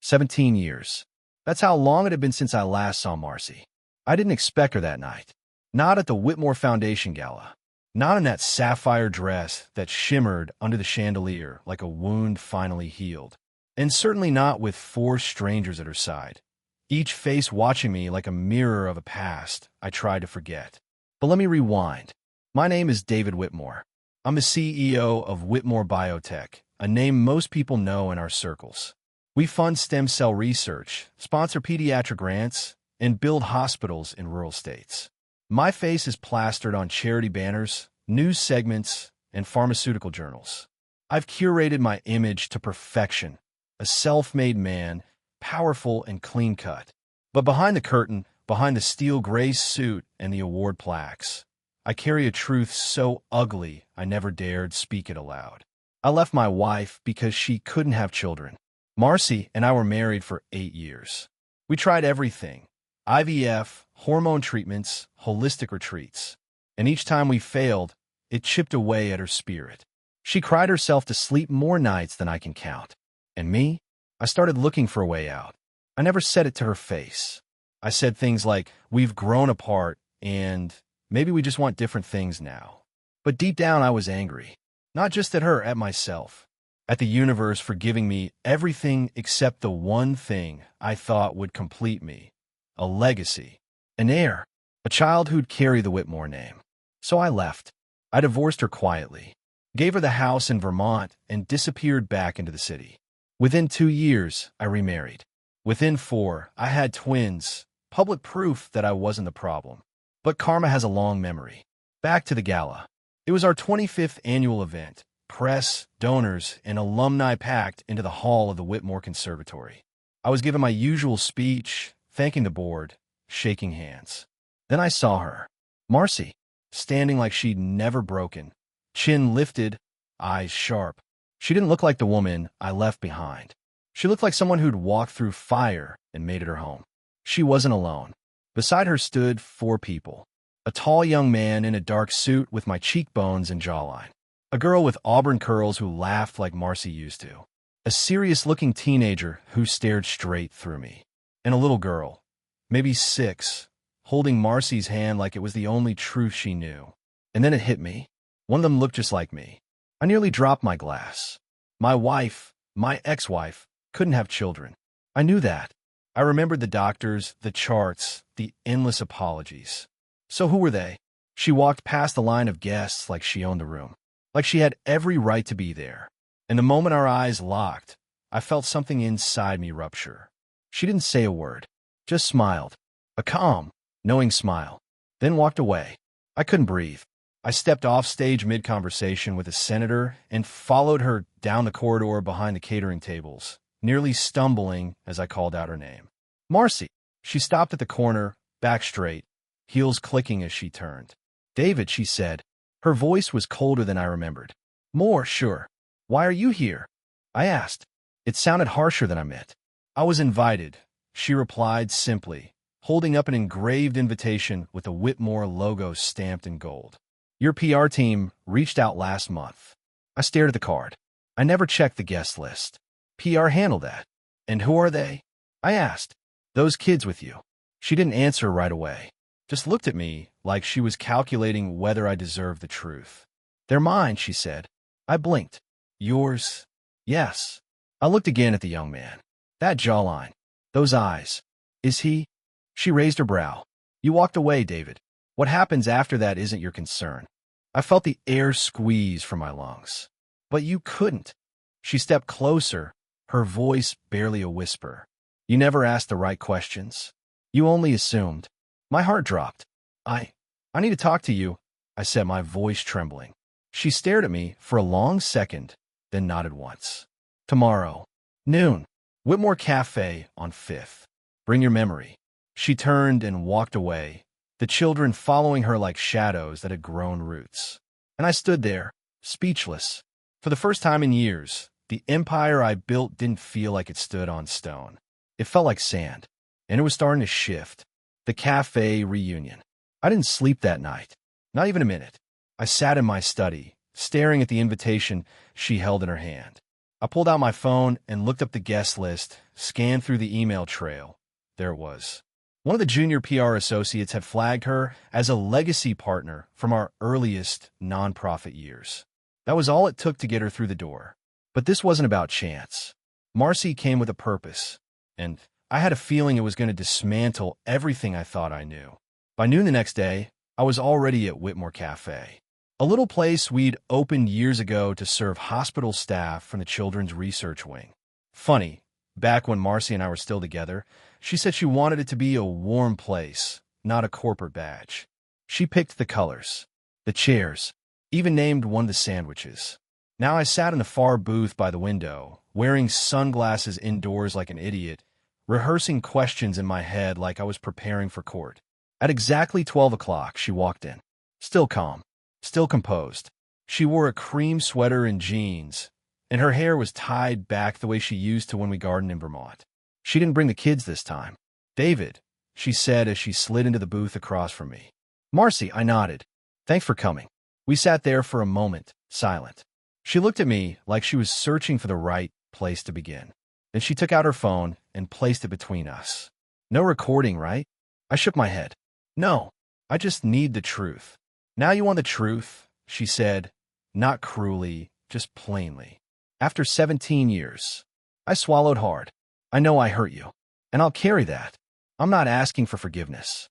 17 years. That's how long it had been since I last saw Marcy. I didn't expect her that night. Not at the Whitmore Foundation gala. Not in that sapphire dress that shimmered under the chandelier like a wound finally healed. And certainly not with four strangers at her side, each face watching me like a mirror of a past I tried to forget. But let me rewind. My name is David Whitmore. I'm the CEO of Whitmore Biotech, a name most people know in our circles. We fund stem cell research, sponsor pediatric grants, and build hospitals in rural states. My face is plastered on charity banners, news segments, and pharmaceutical journals. I've curated my image to perfection, a self-made man, powerful and clean-cut. But behind the curtain, behind the steel gray suit and the award plaques, I carry a truth so ugly I never dared speak it aloud. I left my wife because she couldn't have children. Marcy and I were married for 8 years. We tried everything: IVF, hormone treatments, holistic retreats. And each time we failed, it chipped away at her spirit. She cried herself to sleep more nights than I can count. And me? I started looking for a way out. I never said it to her face. I said things like, "We've grown apart, and maybe we just want different things now." But deep down, I was angry. Not just at her, at myself. At the universe for giving me everything except the one thing I thought would complete me. A legacy. An heir. A child who'd carry the Whitmore name. So I left. I divorced her quietly. Gave her the house in Vermont and disappeared back into the city. Within 2 years, I remarried. Within 4, I had twins. Public proof that I wasn't the problem. But karma has a long memory. Back to the gala. It was our 25th annual event. Press, donors, and alumni packed into the hall of the Whitmore Conservatory. I was given my usual speech, thanking the board, shaking hands. Then I saw her, Marcy, standing like she'd never broken, chin lifted, eyes sharp. She didn't look like the woman I left behind. She looked like someone who'd walked through fire and made it her home. She wasn't alone. Beside her stood 4 people. A tall young man in a dark suit with my cheekbones and jawline. A girl with auburn curls who laughed like Marcy used to. A serious-looking teenager who stared straight through me. And a little girl, maybe 6, holding Marcy's hand like it was the only truth she knew. And then it hit me. One of them looked just like me. I nearly dropped my glass. My wife, my ex-wife, couldn't have children. I knew that. I remembered the doctors, the charts, the endless apologies. So who were they? She walked past the line of guests like she owned the room. Like she had every right to be there. And the moment our eyes locked, I felt something inside me rupture. She didn't say a word, just smiled. A calm, knowing smile. Then walked away. I couldn't breathe. I stepped off stage mid-conversation with a senator and followed her down the corridor behind the catering tables, nearly stumbling as I called out her name. Marcy. She stopped at the corner, back straight, heels clicking as she turned. David, she said. Her voice was colder than I remembered. More, sure. Why are you here? I asked. It sounded harsher than I meant. I was invited, she replied simply, holding up an engraved invitation with a Whitmore logo stamped in gold. Your PR team reached out last month. I stared at the card. I never checked the guest list. PR handled that. And who are they? I asked. Those kids with you. She didn't answer right away. Just looked at me like she was calculating whether I deserved the truth. They're mine, she said. I blinked. Yours? Yes. I looked again at the young man. That jawline. Those eyes. Is he? She raised her brow. You walked away, David. What happens after that isn't your concern. I felt the air squeeze from my lungs. But you couldn't. She stepped closer, her voice barely a whisper. You never asked the right questions. You only assumed. My heart dropped. I need to talk to you, I said, my voice trembling. She stared at me for a long second, then nodded once. Tomorrow. Noon. Whitmore Cafe on 5th. Bring your memory. She turned and walked away, the children following her like shadows that had grown roots. And I stood there, speechless. For the first time in years, the empire I built didn't feel like it stood on stone. It felt like sand, and it was starting to shift. The cafe reunion. I didn't sleep that night, not even a minute. I sat in my study, staring at the invitation she held in her hand. I pulled out my phone and looked up the guest list, scanned through the email trail. There it was. One of the junior PR associates had flagged her as a legacy partner from our earliest nonprofit years. That was all it took to get her through the door. But this wasn't about chance. Marcy came with a purpose, and I had a feeling it was going to dismantle everything I thought I knew. By noon the next day, I was already at Whitmore Cafe, a little place we'd opened years ago to serve hospital staff from the Children's Research Wing. Funny, back when Marcy and I were still together, she said she wanted it to be a warm place, not a corporate badge. She picked the colors, the chairs, even named one of the sandwiches. Now I sat in the far booth by the window, wearing sunglasses indoors like an idiot, rehearsing questions in my head like I was preparing for court. At exactly 12 o'clock, she walked in, still calm, still composed. She wore a cream sweater and jeans, and her hair was tied back the way she used to when we gardened in Vermont. She didn't bring the kids this time. David, she said as she slid into the booth across from me. Marcy, I nodded. Thanks for coming. We sat there for a moment, silent. She looked at me like she was searching for the right place to begin. Then she took out her phone and placed it between us. No recording, right? I shook my head. No, I just need the truth. Now you want the truth, she said, not cruelly, just plainly. After 17 years, I swallowed hard. I know I hurt you, and I'll carry that. I'm not asking for forgiveness.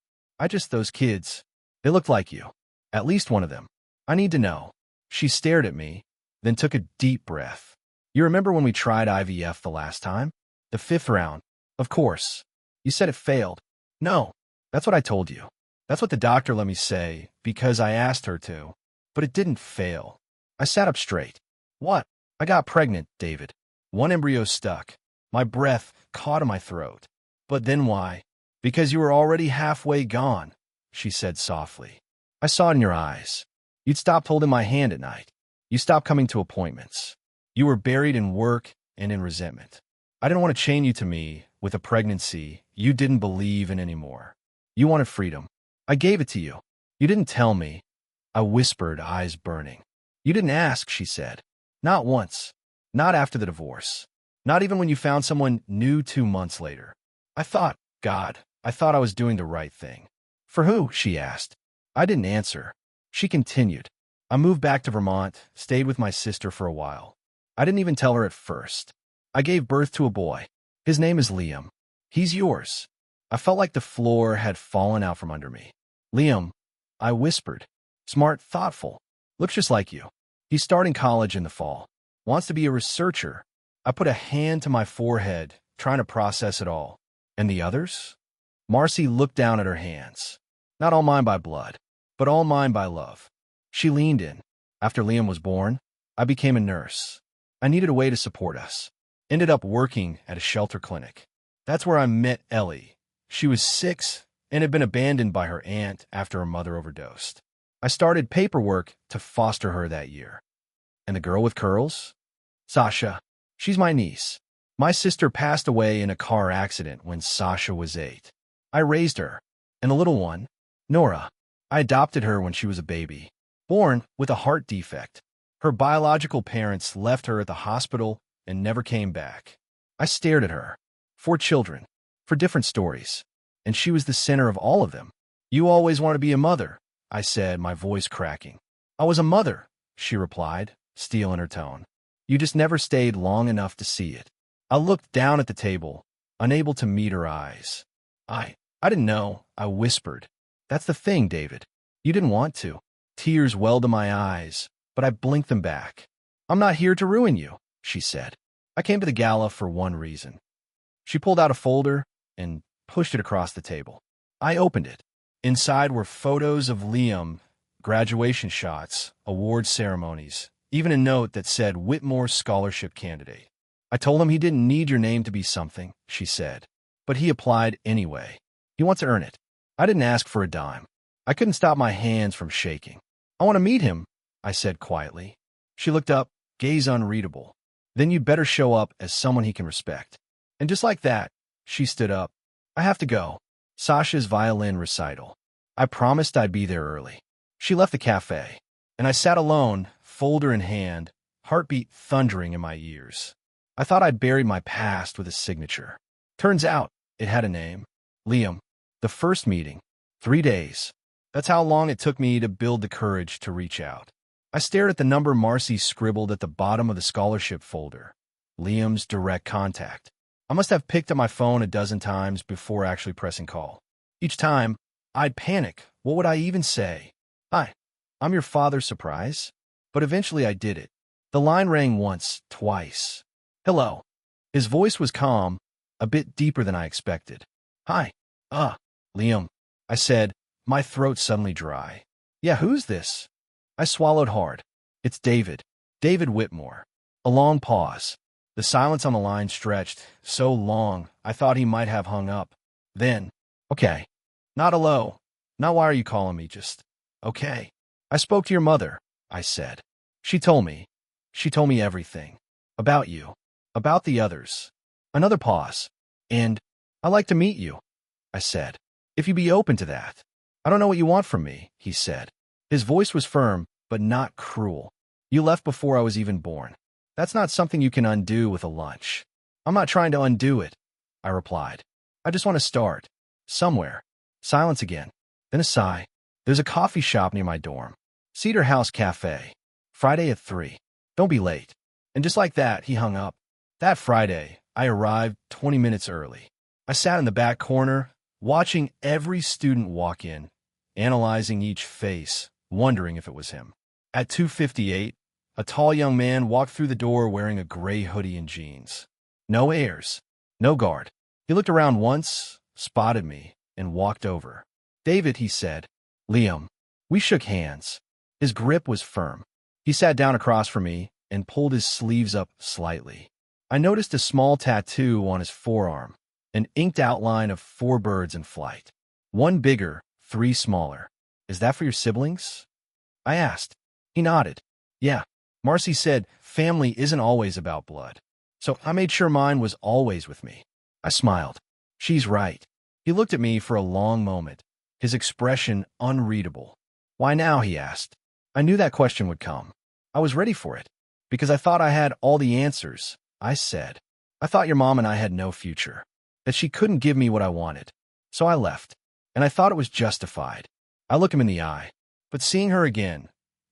Those kids, they looked like you. At least one of them. I need to know. She stared at me, then took a deep breath. You remember when we tried IVF the last time? The 5th round. Of course. You said it failed. No, that's what I told you. That's what the doctor let me say, because I asked her to. But it didn't fail. I sat up straight. What? I got pregnant, David. One embryo stuck. My breath caught in my throat. But then why? Because you were already halfway gone, she said softly. I saw it in your eyes. You'd stopped holding my hand at night. You stopped coming to appointments. You were buried in work and in resentment. I didn't want to chain you to me with a pregnancy you didn't believe in anymore. You wanted freedom. I gave it to you. You didn't tell me. I whispered, eyes burning. You didn't ask, she said. Not once. Not after the divorce. Not even when you found someone new 2 months later. I thought I was doing the right thing. For who? She asked. I didn't answer. She continued. I moved back to Vermont, stayed with my sister for a while. I didn't even tell her at first. I gave birth to a boy. His name is Liam. He's yours. I felt like the floor had fallen out from under me. Liam, I whispered. Smart, thoughtful. Looks just like you. He's starting college in the fall. Wants to be a researcher. I put a hand to my forehead, trying to process it all. And the others? Marcy looked down at her hands. Not all mine by blood, but all mine by love. She leaned in. After Liam was born, I became a nurse. I needed a way to support us. Ended up working at a shelter clinic. That's where I met Ellie. She was 6 and had been abandoned by her aunt after her mother overdosed. I started paperwork to foster her that year. And the girl with curls? Sasha. She's my niece. My sister passed away in a car accident when Sasha was 8. I raised her. And the little one, Nora. I adopted her when she was a baby, born with a heart defect. Her biological parents left her at the hospital and never came back. I stared at her. 4 children, for different stories, and she was the center of all of them. You always want to be a mother, I said, my voice cracking. I was a mother, she replied, steel in her tone. You just never stayed long enough to see it. I looked down at the table, unable to meet her eyes. I didn't know, I whispered. That's the thing, David. You didn't want to. Tears welled to my eyes, but I blinked them back. I'm not here to ruin you, she said. I came to the gala for one reason. She pulled out a folder and pushed it across the table. I opened it. Inside were photos of Liam, graduation shots, award ceremonies, even a note that said Whitmore Scholarship Candidate. I told him he didn't need your name to be something, she said, but he applied anyway. He wants to earn it. I didn't ask for a dime. I couldn't stop my hands from shaking. I want to meet him, I said quietly. She looked up, gaze unreadable. Then you'd better show up as someone he can respect. And just like that, she stood up. I have to go. Sasha's violin recital. I promised I'd be there early. She left the cafe, and I sat alone, folder in hand, heartbeat thundering in my ears. I thought I'd buried my past with a signature. Turns out, it had a name. Liam. The first meeting. 3 days. That's how long it took me to build the courage to reach out. I stared at the number Marcy scribbled at the bottom of the scholarship folder. Liam's direct contact. I must have picked up my phone a dozen times before actually pressing call. Each time, I'd panic. What would I even say? Hi, I'm your father, surprise? But eventually I did it. The line rang once, twice. Hello. His voice was calm, a bit deeper than I expected. Hi. Liam. I said, my throat suddenly dry. Yeah, who's this? I swallowed hard. It's David. David Whitmore. A long pause. The silence on the line stretched, so long I thought he might have hung up. Then, okay. Not hello. Not why are you calling me, just, okay. I spoke to your mother, I said. She told me. She told me everything. About you. About the others. Another pause. And, I'd like to meet you, I said. If you'd be open to that. I don't know what you want from me, he said. His voice was firm, but not cruel. You left before I was even born. That's not something you can undo with a lunch. I'm not trying to undo it, I replied. I just want to start. Somewhere. Silence again. Then a sigh. There's a coffee shop near my dorm. Cedar House Cafe. Friday at 3. Don't be late. And just like that, he hung up. That Friday, I arrived 20 minutes early. I sat in the back corner, watching every student walk in, analyzing each face, wondering if it was him. At 2:58, a tall young man walked through the door wearing a gray hoodie and jeans. No airs. No guard. He looked around once, spotted me, and walked over. David, he said. Liam. We shook hands. His grip was firm. He sat down across from me and pulled his sleeves up slightly. I noticed a small tattoo on his forearm, an inked outline of 4 birds in flight. 1 bigger, 3 smaller. Is that for your siblings? I asked. He nodded. Yeah. Marcy said family isn't always about blood. So I made sure mine was always with me. I smiled. She's right. He looked at me for a long moment, his expression unreadable. Why now, he asked. I knew that question would come. I was ready for it, because I thought I had all the answers, I said. I thought your mom and I had no future, that she couldn't give me what I wanted. So I left, and I thought it was justified. I looked him in the eye, but seeing her again,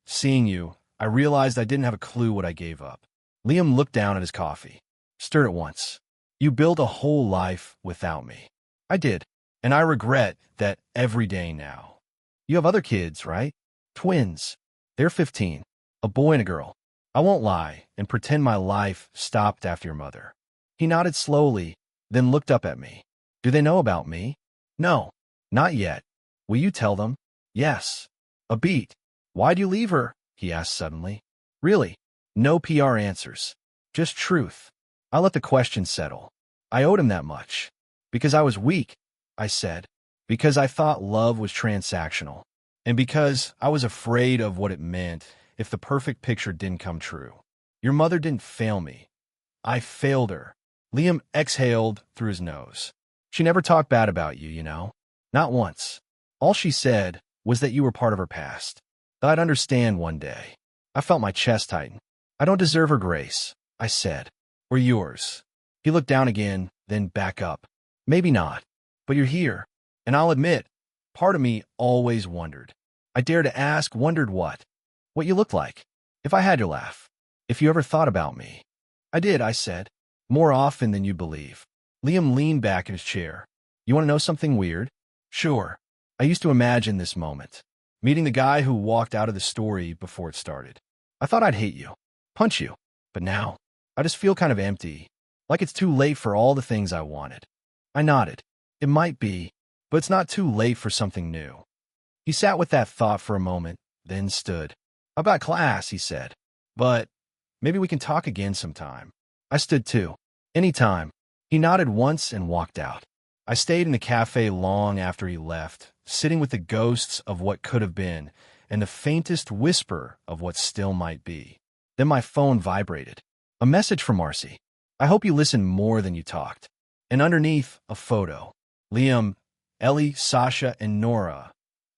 seeing you, I realized I didn't have a clue what I gave up. Liam looked down at his coffee, stirred it once. You built a whole life without me. I did, and I regret that every day now. You have other kids, right? Twins. They're 15, a boy and a girl. I won't lie and pretend my life stopped after your mother. He nodded slowly, then looked up at me. Do they know about me? No, not yet. Will you tell them? Yes. A beat. Why'd you leave her? He asked suddenly. Really? No PR answers. Just truth. I let the question settle. I owed him that much. Because I was weak, I said. Because I thought love was transactional. And because I was afraid of what it meant if the perfect picture didn't come true. Your mother didn't fail me. I failed her. Liam exhaled through his nose. She never talked bad about you, you know? Not once. All she said was that you were part of her past. That I'd understand one day. I felt my chest tighten. I don't deserve her grace, I said. Or yours. He looked down again, then back up. Maybe not. But you're here. And I'll admit, part of me always wondered. I dared to ask, wondered what? What you looked like. If I had your laugh. If you ever thought about me. I did, I said. More often than you believe. Liam leaned back in his chair. You want to know something weird? Sure. I used to imagine this moment. Meeting the guy who walked out of the story before it started. I thought I'd hate you. Punch you. But now, I just feel kind of empty. Like it's too late for all the things I wanted. I nodded. It might be, but it's not too late for something new. He sat with that thought for a moment, then stood. How about class, he said. But maybe we can talk again sometime. I stood too. Anytime. He nodded once and walked out. I stayed in the cafe long after he left, sitting with the ghosts of what could have been and the faintest whisper of what still might be. Then my phone vibrated. A message from Marcy. I hope you listened more than you talked. And underneath, a photo. Liam, Ellie, Sasha, and Nora.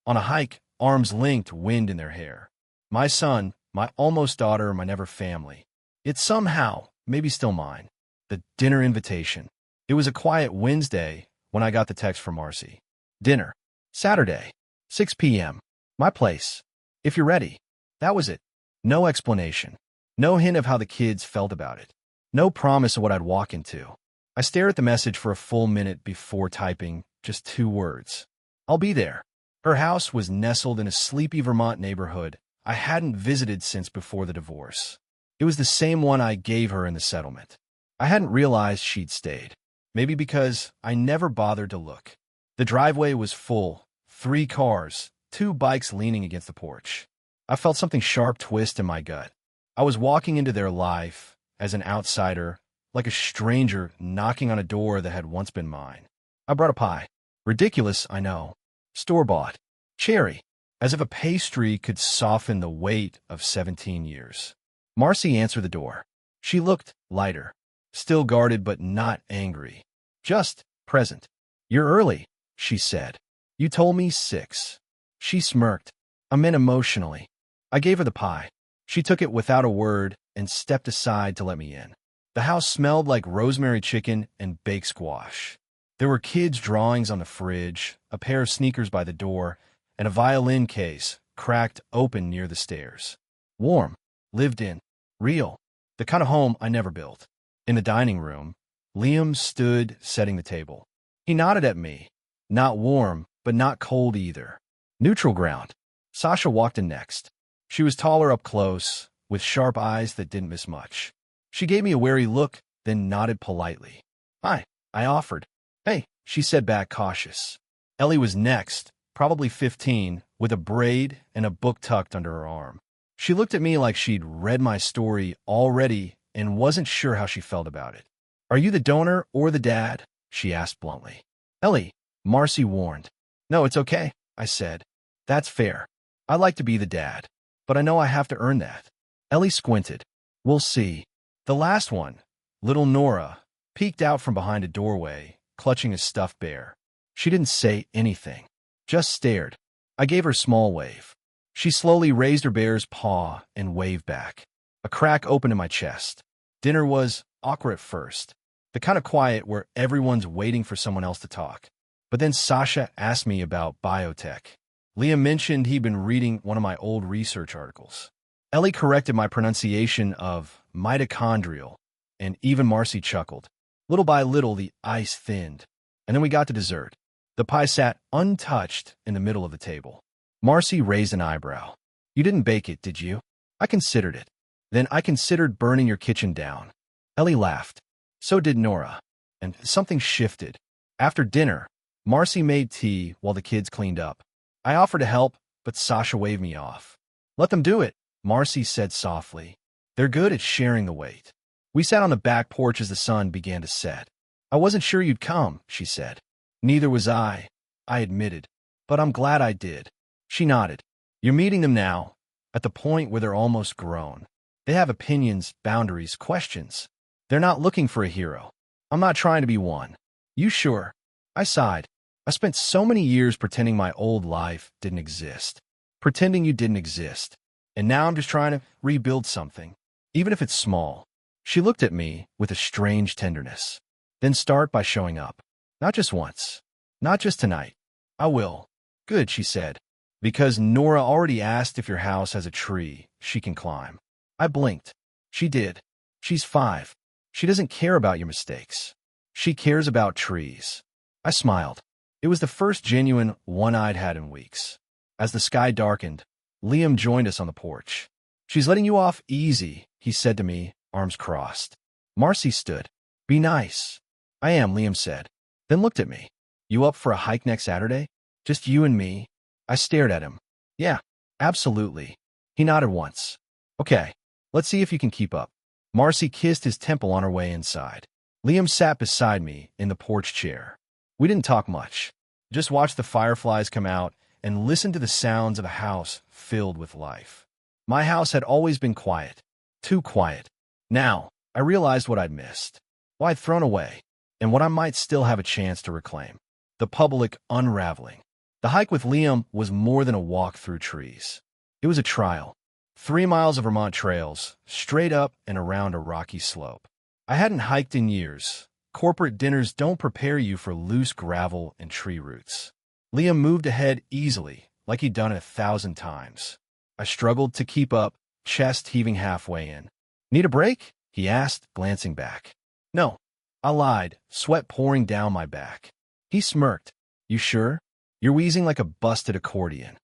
On a hike, arms linked, wind in their hair. My son, my almost daughter, my never family. It's somehow, maybe still mine. the dinner invitation. It was a quiet Wednesday when I got the text from Marcy. Dinner. Saturday. 6 p.m. My place. If you're ready. That was it. No explanation. No hint of how the kids felt about it. No promise of what I'd walk into. I stared at the message for a full minute before typing just 2 words. I'll be there. Her house was nestled in a sleepy Vermont neighborhood I hadn't visited since before the divorce. It was the same one I gave her in the settlement. I hadn't realized she'd stayed. Maybe because I never bothered to look. The driveway was full. 3 cars, 2 bikes leaning against the porch. I felt something sharp twist in my gut. I was walking into their life as an outsider, like a stranger knocking on a door that had once been mine. I brought a pie. Ridiculous, I know. Store-bought. Cherry. As if a pastry could soften the weight of 17 years. Marcy answered the door. She looked lighter. Still guarded but not angry. Just present. You're early, she said. You told me 6. She smirked. I meant emotionally. I gave her the pie. She took it without a word and stepped aside to let me in. The house smelled like rosemary chicken and baked squash. There were kids' drawings on the fridge, a pair of sneakers by the door, and a violin case cracked open near the stairs. Warm. Lived in. Real. The kind of home I never built. In the dining room, Liam stood setting the table. He nodded at me. Not warm, but not cold either. Neutral ground. Sasha walked in next. She was taller up close, with sharp eyes that didn't miss much. She gave me a wary look, then nodded politely. Hi, I offered. Hey, she said back cautious. Ellie was next, probably 15, with a braid and a book tucked under her arm. She looked at me like she'd read my story already and wasn't sure how she felt about it. Are you the donor or the dad? She asked bluntly. Ellie, Marcy warned. No, it's okay, I said. That's fair. I like to be the dad, but I know I have to earn that. Ellie squinted. We'll see. The last one, little Nora, peeked out from behind a doorway, clutching a stuffed bear. She didn't say anything, just stared. I gave her a small wave. She slowly raised her bear's paw and waved back. A crack opened in my chest. Dinner was awkward at first, the kind of quiet where everyone's waiting for someone else to talk. But then Sasha asked me about biotech. Liam mentioned he'd been reading one of my old research articles. Ellie corrected my pronunciation of mitochondrial, and even Marcy chuckled. Little by little, the ice thinned, and then we got to dessert. The pie sat untouched in the middle of the table. Marcy raised an eyebrow. You didn't bake it, did you? I considered it. Then I considered burning your kitchen down. Ellie laughed. So did Nora. And something shifted. After dinner, Marcy made tea while the kids cleaned up. I offered to help, but Sasha waved me off. Let them do it, Marcy said softly. They're good at sharing the weight. We sat on the back porch as the sun began to set. I wasn't sure you'd come, she said. Neither was I admitted. But I'm glad I did. She nodded. You're meeting them now, at the point where they're almost grown. They have opinions, boundaries, questions. They're not looking for a hero. I'm not trying to be one. You sure? I sighed. I spent so many years pretending my old life didn't exist. Pretending you didn't exist. And now I'm just trying to rebuild something, even if it's small. She looked at me with a strange tenderness. Then start by showing up. Not just once. Not just tonight. I will. Good, she said. Because Nora already asked if your house has a tree she can climb. I blinked. She did. She's 5. She doesn't care about your mistakes. She cares about trees. I smiled. It was the first genuine one I'd had in weeks. As the sky darkened, Liam joined us on the porch. She's letting you off easy, he said to me, arms crossed. Marcy stood. Be nice. I am, Liam said. Then looked at me. You up for a hike next Saturday? Just you and me? I stared at him. Yeah, absolutely. He nodded once. Okay, let's see if you can keep up. Marcy kissed his temple on her way inside. Liam sat beside me in the porch chair. We didn't talk much. Just watched the fireflies come out and listened to the sounds of a house filled with life. My house had always been quiet. Too quiet. Now, I realized what I'd missed. What I'd thrown away. And what I might still have a chance to reclaim. The public unraveling. The hike with Liam was more than a walk through trees. It was a trial. 3 miles of Vermont trails, straight up and around a rocky slope. I hadn't hiked in years. Corporate dinners don't prepare you for loose gravel and tree roots. Liam moved ahead easily, like he'd done it 1,000 times. I struggled to keep up, chest heaving halfway in. Need a break? He asked, glancing back. No. I lied, sweat pouring down my back. He smirked. You sure? You're wheezing like a busted accordion.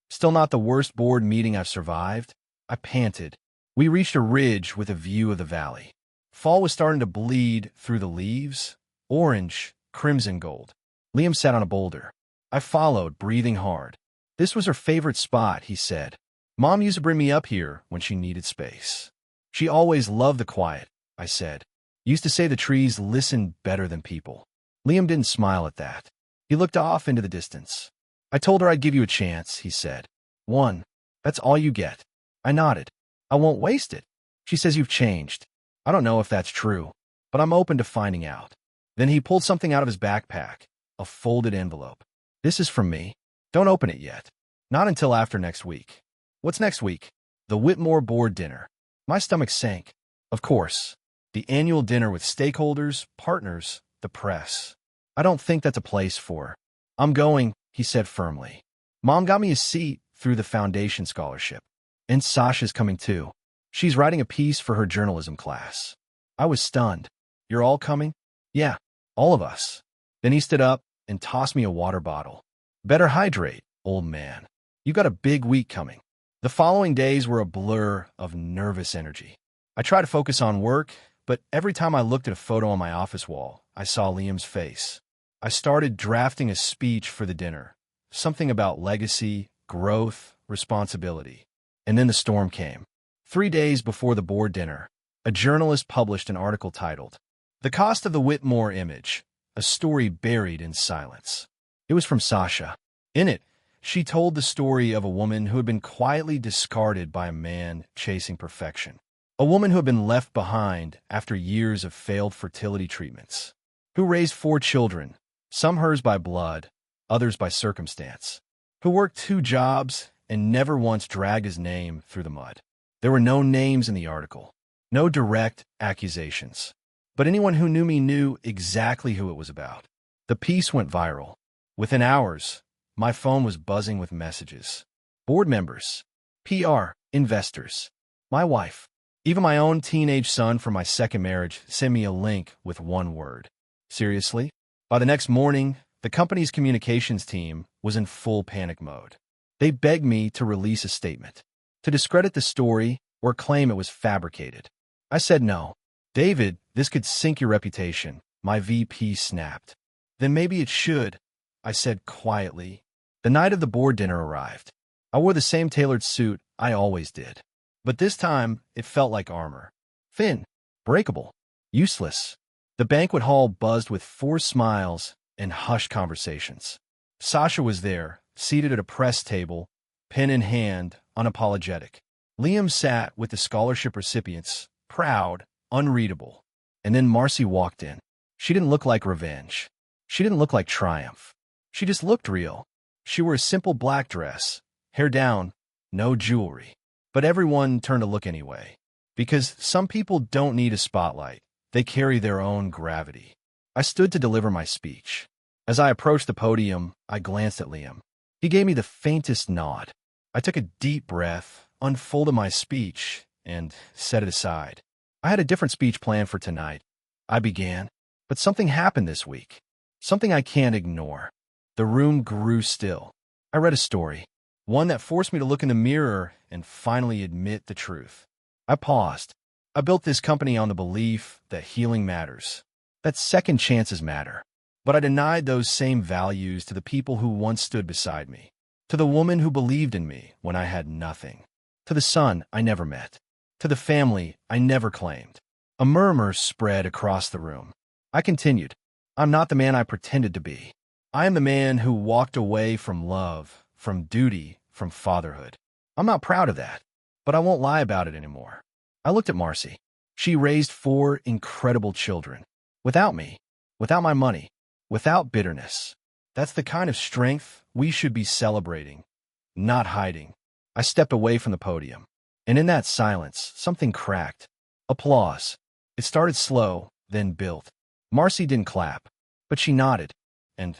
Still not the worst board meeting I've survived? I panted. We reached a ridge with a view of the valley. Fall was starting to bleed through the leaves. Orange, crimson gold. Liam sat on a boulder. I followed, breathing hard. This was her favorite spot, he said. Mom used to bring me up here when she needed space. She always loved the quiet, I said. Used to say the trees listened better than people. Liam didn't smile at that. He looked off into the distance. I told her I'd give you a chance, he said. One. That's all you get. I nodded. I won't waste it. She says you've changed. I don't know if that's true, but I'm open to finding out. Then he pulled something out of his backpack, a folded envelope. This is from me. Don't open it yet. Not until after next week. What's next week? The Whitmore board dinner. My stomach sank. Of course. The annual dinner with stakeholders, partners, the press. I don't think that's a place for. I'm going, he said firmly. Mom got me a seat through the foundation scholarship. And Sasha's coming too. She's writing a piece for her journalism class. I was stunned. You're all coming? Yeah, all of us. Then he stood up and tossed me a water bottle. Better hydrate, old man. You got a big week coming. The following days were a blur of nervous energy. I tried to focus on work, but every time I looked at a photo on my office wall, I saw Liam's face. I started drafting a speech for the dinner, something about legacy, growth, responsibility. And then the storm came. 3 days before the board dinner, a journalist published an article titled, "The Cost of the Whitmore Image, a Story Buried in Silence." It was from Sasha. In it, she told the story of a woman who had been quietly discarded by a man chasing perfection. A woman who had been left behind after years of failed fertility treatments. Who raised 4 children, some hers by blood, others by circumstance. Who worked 2 jobs and never once dragged his name through the mud. There were no names in the article, no direct accusations. But anyone who knew me knew exactly who it was about. The piece went viral. Within hours, my phone was buzzing with messages. Board members, PR, investors, my wife, even my own teenage son from my second marriage sent me a link with one word. Seriously? By the next morning, the company's communications team was in full panic mode. They begged me to release a statement, to discredit the story or claim it was fabricated. I said no. David, this could sink your reputation, my VP snapped. Then maybe it should, I said quietly. The night of the board dinner arrived. I wore the same tailored suit I always did. But this time, it felt like armor. Thin, breakable, useless. The banquet hall buzzed with forced smiles and hushed conversations. Sasha was there, seated at a press table, pen in hand, unapologetic. Liam sat with the scholarship recipients, proud, unreadable. And then Marcy walked in. She didn't look like revenge. She didn't look like triumph. She just looked real. She wore a simple black dress, hair down, no jewelry. But everyone turned to look anyway. Because some people don't need a spotlight. They carry their own gravity. I stood to deliver my speech. As I approached the podium, I glanced at Liam. He gave me the faintest nod. I took a deep breath, unfolded my speech, and set it aside. I had a different speech planned for tonight. I began, but something happened this week. Something I can't ignore. The room grew still. I read a story, one that forced me to look in the mirror and finally admit the truth. I paused. I built this company on the belief that healing matters, that second chances matter. But I denied those same values to the people who once stood beside me, to the woman who believed in me when I had nothing, to the son I never met, to the family I never claimed. A murmur spread across the room. I continued, I'm not the man I pretended to be. I am the man who walked away from love, from duty, from fatherhood. I'm not proud of that, but I won't lie about it anymore. I looked at Marcy. She raised 4 incredible children. Without me, without my money, without bitterness. That's the kind of strength we should be celebrating, not hiding. I stepped away from the podium, and in that silence, something cracked. Applause. It started slow, then built. Marcy didn't clap, but she nodded, and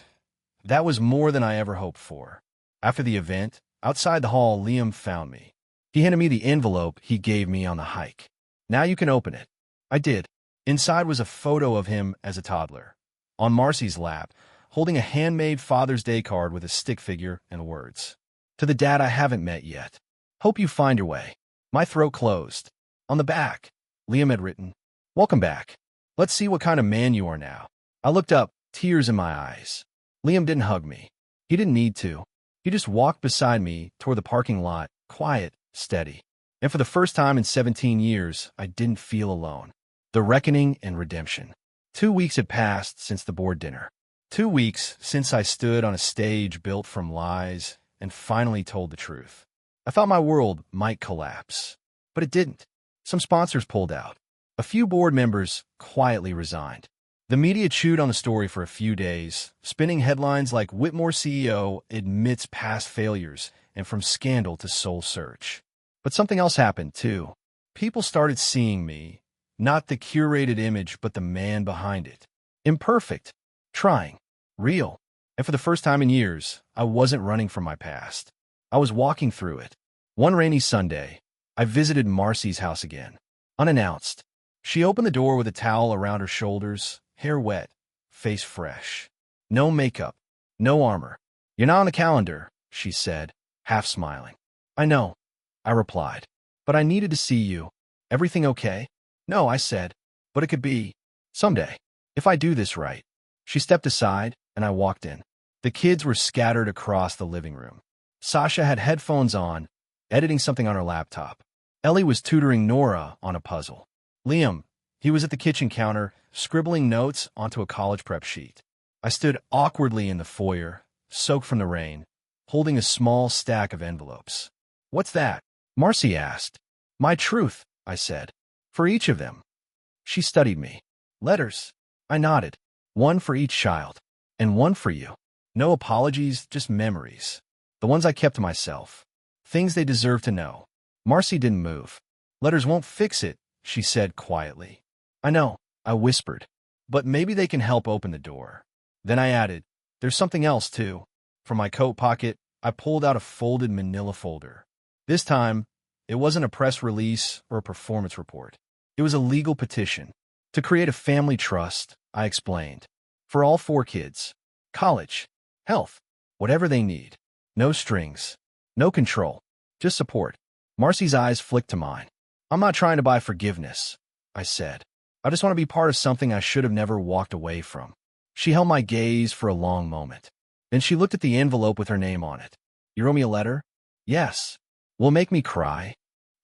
that was more than I ever hoped for. After the event, outside the hall, Liam found me. He handed me the envelope he gave me on the hike. Now you can open it. I did. Inside was a photo of him as a toddler, on Marcy's lap, holding a handmade Father's Day card with a stick figure and words. To the dad I haven't met yet. Hope you find your way. My throat closed. On the back, Liam had written, "Welcome back. Let's see what kind of man you are now." I looked up, tears in my eyes. Liam didn't hug me. He didn't need to. He just walked beside me toward the parking lot, quiet, steady. And for the first time in 17 years, I didn't feel alone. The reckoning and redemption. 2 weeks had passed since the board dinner. 2 weeks since I stood on a stage built from lies and finally told the truth. I thought my world might collapse, but it didn't. Some sponsors pulled out. A few board members quietly resigned. The media chewed on the story for a few days, spinning headlines like Whitmore CEO admits past failures and from scandal to soul search. But something else happened, too. People started seeing me, not the curated image, but the man behind it. Imperfect, trying, real. And for the first time in years, I wasn't running from my past. I was walking through it. One rainy Sunday, I visited Marcy's house again. Unannounced. She opened the door with a towel around her shoulders, hair wet, face fresh. No makeup, no armor. "You're not on the calendar," she said, half smiling. "I know," I replied, "but I needed to see you. Everything okay?" "No," I said, "but it could be. Someday. If I do this right." She stepped aside, and I walked in. The kids were scattered across the living room. Sasha had headphones on, editing something on her laptop. Ellie was tutoring Nora on a puzzle. Liam, he was at the kitchen counter, scribbling notes onto a college prep sheet. I stood awkwardly in the foyer, soaked from the rain, holding a small stack of envelopes. "What's that?" Marcy asked. "My truth," I said. "For each of them." She studied me. "Letters." I nodded. "One for each child. And one for you. No apologies, just memories. The ones I kept to myself. Things they deserve to know." Marcy didn't move. "Letters won't fix it," she said quietly. "I know," I whispered. "But maybe they can help open the door." Then I added, "There's something else, too." From my coat pocket, I pulled out a folded manila folder. This time, it wasn't a press release or a performance report. It was a legal petition. To create a family trust, I explained. For all 4 kids. College. Health. Whatever they need. No strings. No control. Just support. Marcy's eyes flicked to mine. "I'm not trying to buy forgiveness," I said. "I just want to be part of something I should have never walked away from." She held my gaze for a long moment. Then she looked at the envelope with her name on it. "You wrote me a letter?" "Yes." "Will it make me cry?"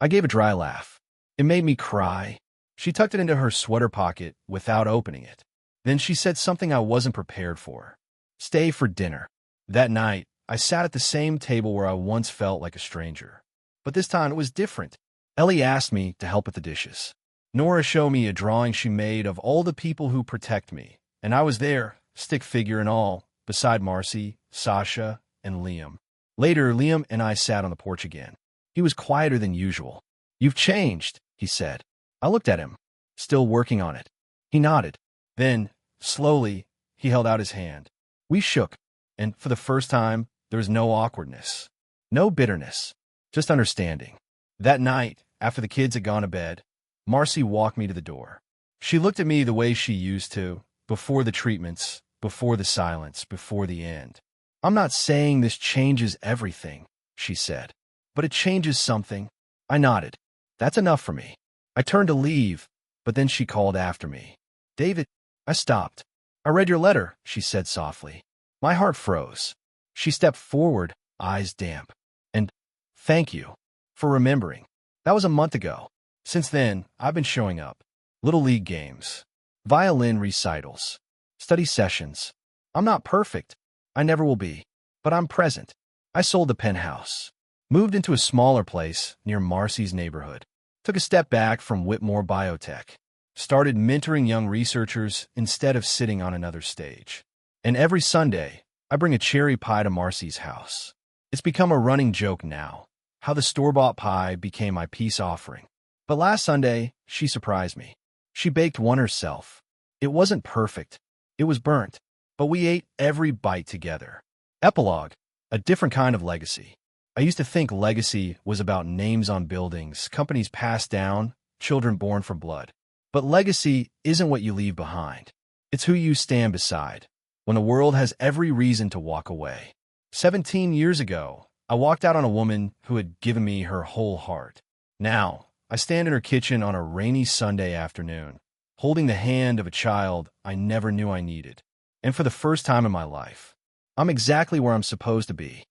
I gave a dry laugh. It made me cry. She tucked it into her sweater pocket without opening it. Then she said something I wasn't prepared for. "Stay for dinner." That night, I sat at the same table where I once felt like a stranger. But this time it was different. Ellie asked me to help with the dishes. Nora showed me a drawing she made of all the people who protect me, and I was there, stick figure and all, beside Marcy, Sasha, and Liam. Later, Liam and I sat on the porch again. He was quieter than usual. "You've changed," he said. I looked at him, still working on it. He nodded. Then, slowly, he held out his hand. We shook, and for the first time, there was no awkwardness, no bitterness, just understanding. That night, after the kids had gone to bed, Marcy walked me to the door. She looked at me the way she used to, before the treatments, before the silence, before the end. "I'm not saying this changes everything," she said, "but it changes something." I nodded. "That's enough for me." I turned to leave, but then she called after me. "David." I stopped. "I read your letter," she said softly. My heart froze. She stepped forward, eyes damp. "And thank you for remembering." That was a month ago. Since then, I've been showing up. Little league games, violin recitals, study sessions. I'm not perfect. I never will be. But I'm present. I sold the penthouse, moved into a smaller place near Marcy's neighborhood, took a step back from Whitmore Biotech, started mentoring young researchers instead of sitting on another stage. And every Sunday, I bring a cherry pie to Marcy's house. It's become a running joke now, how the store-bought pie became my peace offering. But last Sunday, she surprised me. She baked one herself. It wasn't perfect. It was burnt. But we ate every bite together. Epilogue, a different kind of legacy. I used to think legacy was about names on buildings, companies passed down, children born from blood. But legacy isn't what you leave behind. It's who you stand beside when the world has every reason to walk away. 17 years ago, I walked out on a woman who had given me her whole heart. Now, I stand in her kitchen on a rainy Sunday afternoon, holding the hand of a child I never knew I needed. And for the first time in my life, I'm exactly where I'm supposed to be.